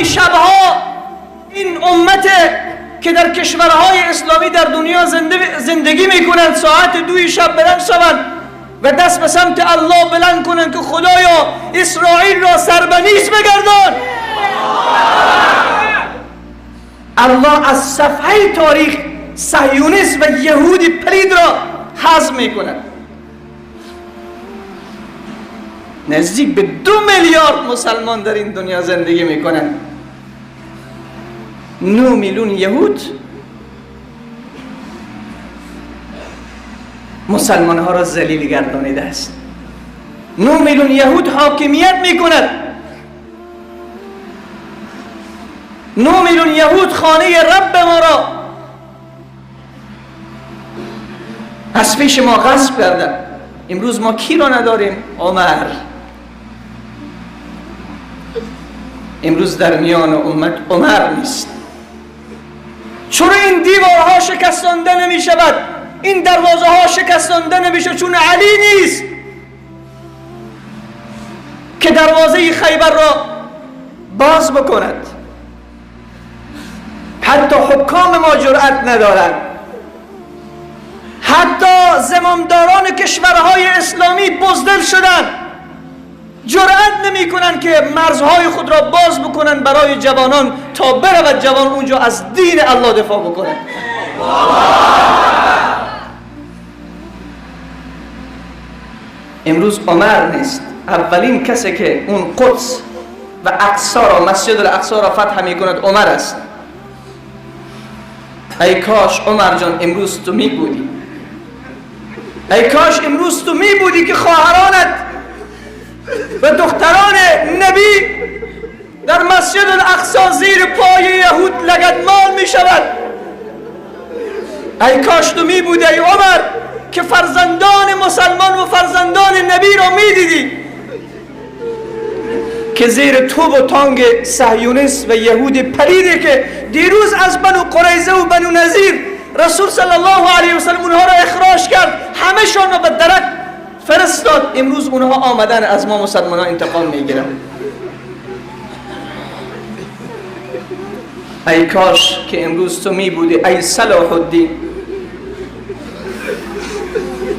این شبها این امت که در کشورهای اسلامی در دنیا زندگی میکنند ساعت 2 شب بلند شوند و دست به سمت الله بلند کنند که خدایا اسرائیل را سربنیز بگردان. الله از صفحه تاریخ صهیونیسم و یهودی پلید را حذف میکند. نزدیک به 2 میلیارد مسلمان در این دنیا زندگی میکنند. 9 میلیون یهود مسلمان ها را ذلیل گردانیده است. 9 میلیون یهود حاکمیت میکند. 9 میلیون یهود خانه رب ما را از پیش ما غصب کردند. امروز ما کی را نداریم؟ عمر. امروز در میان امت عمر نیست. چون این دیوارها شکستانده نمی شود، این دروازه ها شکستانده نمی شود، چون علی نیست که دروازه خیبر را باز بکند. حتی حکام ما جرأت ندارند، حتی زمامداران کشورهای اسلامی بزدل شدند، جرأت نمی کنند که مرزهای خود را باز بکنند برای جوانان تا برود جوان اونجا از دین الله دفاع بکنند. امروز عمر نیست. اولین کسی که اون قدس و اقصا را، مسجد الاقصا را فتح می کند عمر است. ای کاش عمر جان امروز تو می بودی. ای کاش امروز تو می بودی که خواهرانت و دختران نبی در مسجد الاقصا زیر پای یهود لگدمال می شود. ای کاش تو می بودی ای عمر که فرزندان مسلمان و فرزندان نبی را می دیدی که زیر توب و تانگ صهیونیست و یهود پلیدی که دیروز از بنو قریظه و بنو نذیر رسول صلی الله علیه و سلم اونها را اخراج کرد، همه شان را به درک فرستاد. امروز اونها آمدن از ما مسلمانان انتقام میگیرن. ای کاش که امروز تو می بودی ای صلاح الدین.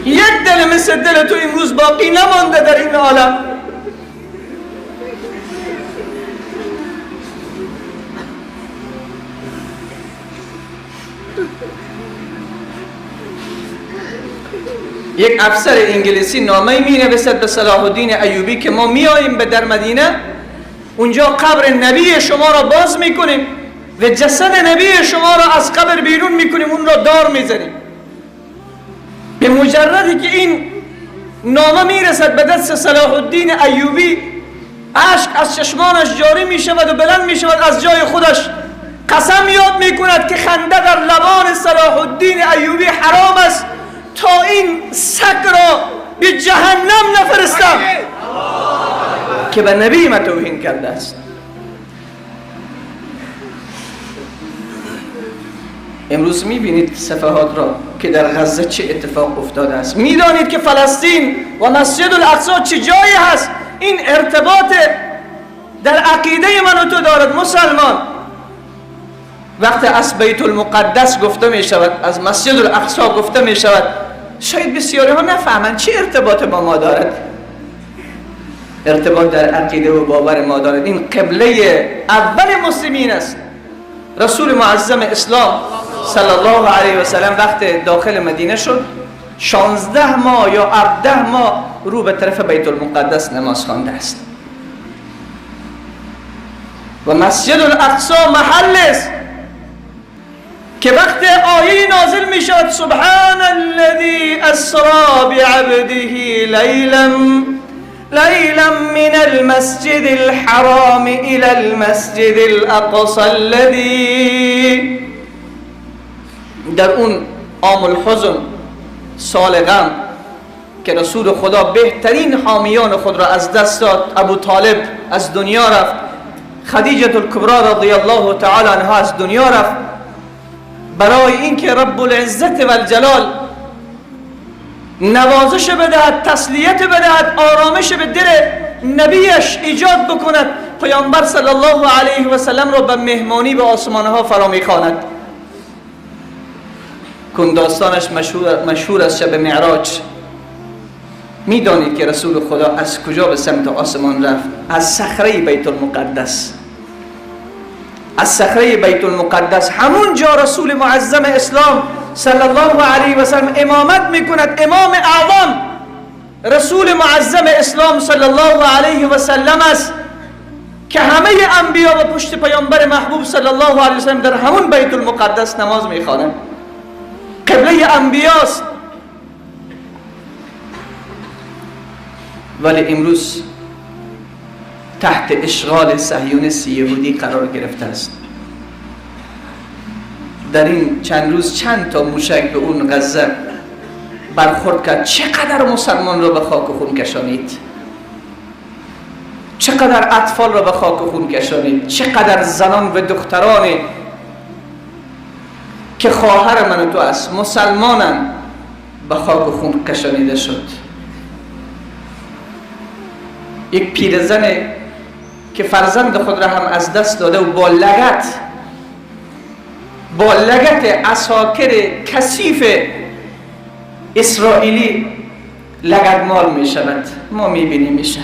یک دل مثل دل تو امروز باقی نمانده در این عالم. یک افسر انگلیسی نامه می نویسد به صلاح الدین ایوبی که ما می آییم به در مدینه، اونجا قبر نبی شما را باز می کنیم و جسد نبی شما را از قبر بیرون می کنیم، اون را دار می زنیم. به مجردی که این نامه می رسد به دست صلاح الدین ایوبی، اشک از چشمانش جاری می شود و بلند می شود، از جای خودش قسم یاد می کند که خنده در لبان صلاح الدین ایوبی حرام است تا این سگ را به جهنم نفرستم که به نبی ما توهین کرده است. امروز میبینید صفحات را که در غزه چه اتفاق افتاده است. میدانید که فلسطین و مسجد الاقصا چه جایی هست. این ارتباط در عقیده من و تو دارد مسلمان. وقتی از بیت المقدس گفته می شود، از مسجد الاقصا گفته می شود، شاید بسیاری ها نفهمند چه ارتباط با ما دارد. ارتباط در عقیده و باور ما دارد. این قبله اول مسلمین است. رسول معظم اسلام صلی الله علیه و سلم وقت داخل مدینه شد 16 ماه یا 18 ماه رو به طرف بیت المقدس نماز خوانده است. و مسجد الاقصا محل است که وقت آیه نازل می شود سبحان الذي اسرا بعبده لیلا من المسجد الحرام الى المسجد الاقصى الذي، در اون عام الحزن، سال غم که رسول خدا بهترین حامیان خود را از دست داد، ابو طالب از دنیا رفت، خدیجه الکبری رضی الله تعالی عنها از دنیا رفت، برای اینکه رب العزت و الجلال نوازش بدهد، تسلیت بدهد، آرامش به دل نبیش ایجاد بکند، پیامبر صلی الله علیه و سلم را به مهمانی به آسمان ها فرا میخواند. کن داستانش مشهور از شب معراج. میدانید که رسول خدا از کجا به سمت آسمان رفت؟ از صخره بیت المقدس. از صخره بیت المقدس، همون جا رسول معظم اسلام صلی الله علیه و سلم امامت میکند. امام اعظم رسول معظم اسلام صلی الله علیه و سلم است که همه انبیا و پشت پیامبر محبوب صلی الله علیه و سلم در همون بیت المقدس نماز میخوانند. قبله انبیاست. ولی امروز تحت اشغال صهیونیست یهودی قرار گرفته است. در این چند روز چند تا موشک به اون غزه برخورد کرد. چقدر مسلمان را به خاک و خون کشانید، چقدر اطفال را به خاک و خون کشانید، چقدر زنان و دخترانی که خواهر من و تو است مسلمانن به خاک و خون کشانیده شد. یک پیرزن که فرزند خود را هم از دست داده و با لگت عساکر کثیف اسرائیلی لگدمال می شود. ما می بینیم میشه.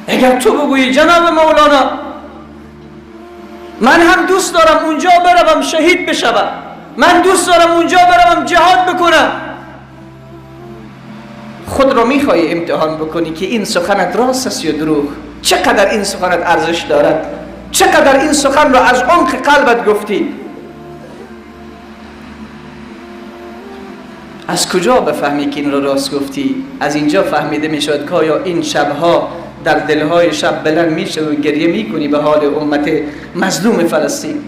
اگر تو بگویی جناب مولانا من هم دوست دارم اونجا بروم شهید بشوم، من دوست دارم اونجا بروم جهاد بکنم، خود را میخوای امتحان بکنی که این سخنت راست است یا دروغ؟ چقدر این سخنت ارزش دارد؟ چقدر این سخن را از عمق قلبت گفتی؟ از کجا بفهمی که این را راست گفتی؟ از اینجا فهمیده میشد که آیا این شبها در دلهای شب بلند میشه و گریه میکنی به حال امت مظلوم فلسطین.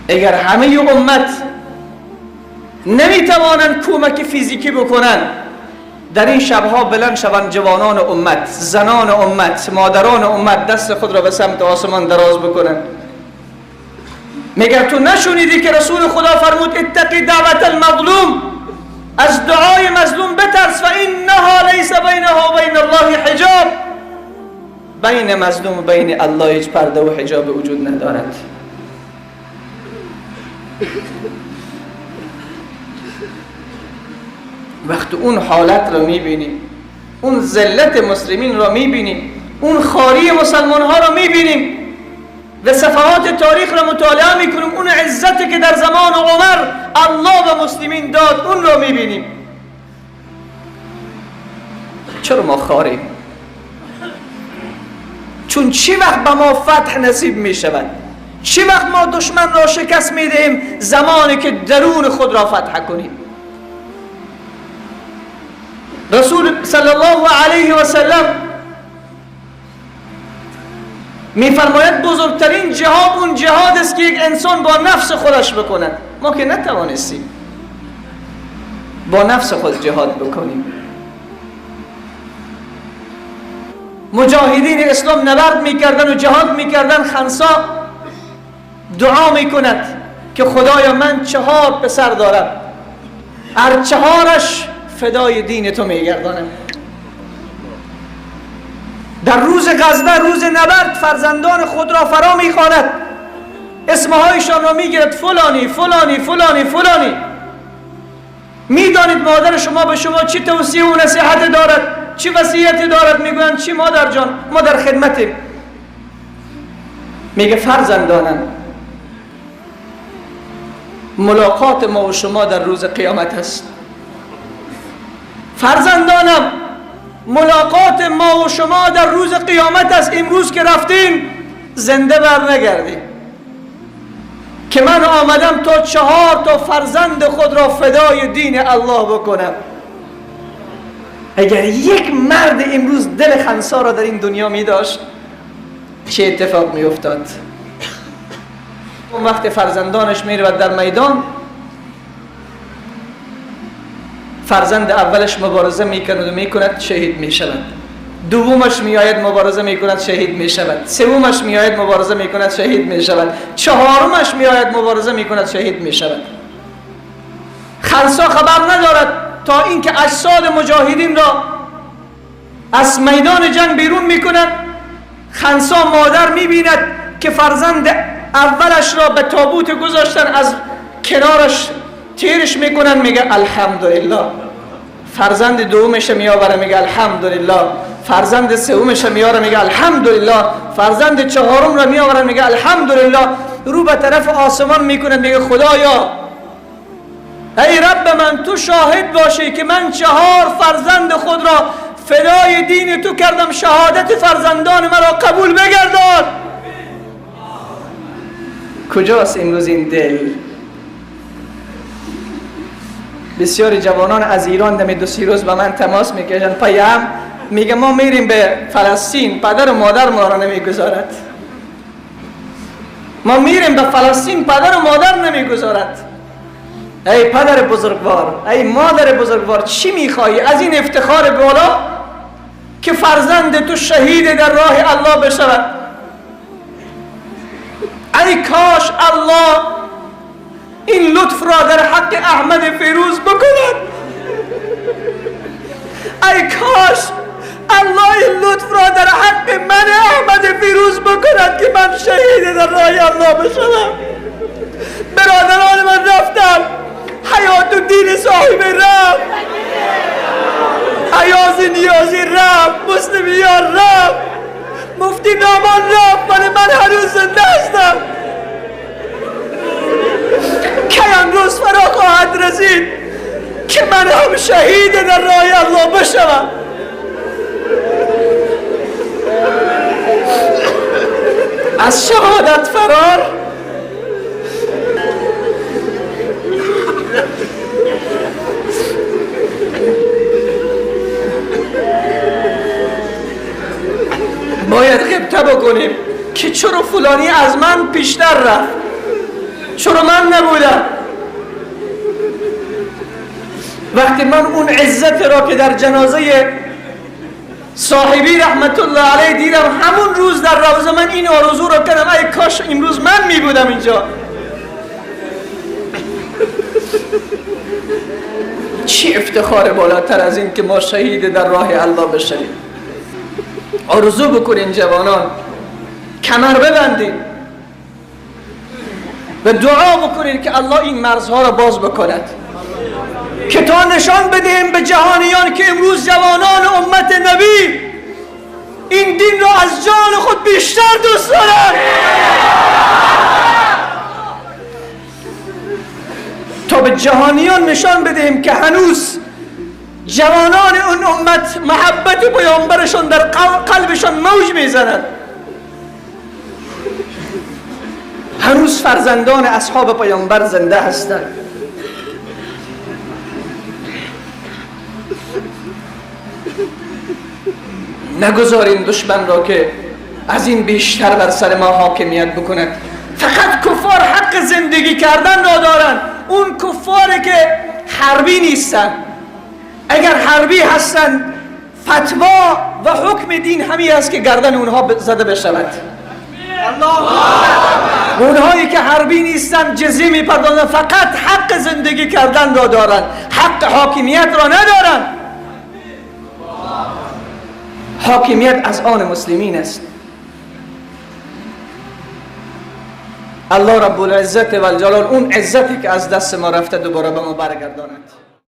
اگر همه امت نمیتوانند کمک فیزیکی بکنن، در این شبها بلند شوند جوانان امت، زنان امت، مادران امت دست خود را به سمت آسمان دراز بکنند. مگر تو نشنیدی که رسول خدا فرمود اتقی دعوت المظلوم، از دعای مظلوم بترس، فانها لیس بینها و بین الله حجاب، بین مظلوم و بین الله هیچ پرده و حجاب وجود ندارد. وقتی اون حالت را میبینیم، اون ذلت مسلمین را میبینیم، اون خواری مسلمان ها را میبینیم و صفحات تاریخ را مطالعه میکنیم، اون عزتی که در زمان عمر الله و مسلمین داد اون را میبینیم. چرا ما خواریم؟ چون چی وقت به ما فتح نصیب میشود؟ چی وقت ما دشمن را شکست میدهیم؟ زمانی که درون خود را فتح کنیم. رسول صلی الله علیه و سلم میفرماید بزرگترین جهاد اون جهاد است که یک انسان با نفس خودش بکند. ما که نتوانستیم با نفس خود جهاد بکنیم. مجاهدین اسلام نبرد میکردن و جهاد میکردن. خنسا دعا میکند که خدایا من 4 پسر دارم، هر 4ش فدای دین تو میگردانم. در روز غزوه، روز نبرد، فرزندان خود را فرا میخواند، اسمهایشان را میگیرد، فلانی فلانی فلانی فلانی. میدانید مادر شما به شما چی توصیه و نصیحت دارد، چی وصیتی دارد؟ میگویند چی مادر جان؟ ما در خدمتیم. میگه فرزندانم، ملاقات ما و شما در روز قیامت است. فرزندانم، ملاقات ما و شما در روز قیامت است. امروز که رفتین زنده بر نگردیم، که من آمدم تا 4 تا فرزند خود را فدای دین الله بکنم. اگر یک مرد امروز دل خنسا را در این دنیا می داشت چه اتفاق می افتاد؟ اون وقت فرزندانش می رود در میدان، فرزند اولش مبارزه میکند و میکند شهید میشود، دومش میآید مبارزه میکند شهید میشود، سومش میآید مبارزه میکند شهید میشود، 4مش میآید مبارزه میکند شهید میشود. خنسا خبر ندارد تا اینکه اجساد مجاهدین را از میدان جنگ بیرون میکنند. خنسا مادر میبیند که فرزند اولش را به تابوت گذاشتن، از کنارش تیرش میکنن، میگه الحمدلله. فرزند دومش میآوره میگه الحمدلله. فرزند سومش میاره میگه الحمدلله. فرزند چهارم را میآورن میگه الحمدلله. رو به طرف آسمان میکنن میگه خدایا ای رب من تو شاهد باشی که من 4 فرزند خود را فدای دین تو کردم، شهادت فرزندان مرا قبول بگردان. کجاست امروز این دل؟ بسیاری جوانان از ایران دمی 2-3 روز به من تماس میکشن، پیام میگه ما میریم به فلسطین، پدر و مادر ما را نمیگذارد. ما میریم به فلسطین، پدر و مادر نمیگذارد. ای پدر بزرگوار، ای مادر بزرگوار، چی میخوایی از این افتخار بالا که فرزند تو شهید در راه الله بشود؟ ای کاش الله این لطف را در حق احمد فیروز بکند. ای کاش الله این لطف را در حق من احمد فیروز بکند که من شهید در راه الله بشوم. برادران من رفتم، حیات الدین صاحب رفت، عیاض نیازی رفت، مسلمیان رفت، مفتی نامان رفت، ولی من هنوز زنده هستم. که امروز فرا خواهد رسید که من هم شهید در راه الله بشوم. از شهادت فرار باید غبطه بکنیم که چرا فلانی از من پیشتر رفت، چرا من نبودم. وقتی من اون عزت را که در جنازه صاحبی رحمت الله علیه دیدم، همون روز در روزه من این آرزو را کردم ای کاش امروز من می بودم اینجا. چی افتخار بالاتر از این که ما شهید در راه الله بشویم. آرزو بکنین جوانان، کمر ببندین و دعا بکنین که الله این مرزها را باز بکند، که تا نشان بدهیم به جهانیان که امروز جوانان امت نبی این دین را از جان خود بیشتر دوست دارند. تا به جهانیان نشان بدهیم که هنوز جوانان اون امت محبت پیامبرشون در قلبشون موج میزند. هنوز فرزندان اصحاب پیامبر زنده هستند. نگذاریم دشمن را که از این بیشتر بر سر ما حاکمیت بکند. فقط کفار حق زندگی کردن را دارند. اون کفاری که حربی نیستن، اگر حربی هستند فتوا و حکم دین همی است که گردن اونها زده بشود. اونهایی که حربی نیستن جزیه میپردازن، فقط حق زندگی کردن را دارند، حق حاکمیت را ندارند. حاکمیت از آن مسلمین است. الله رب العزت و الجلال اون عزتی که از دست ما رفته دوباره به ما برگرداند.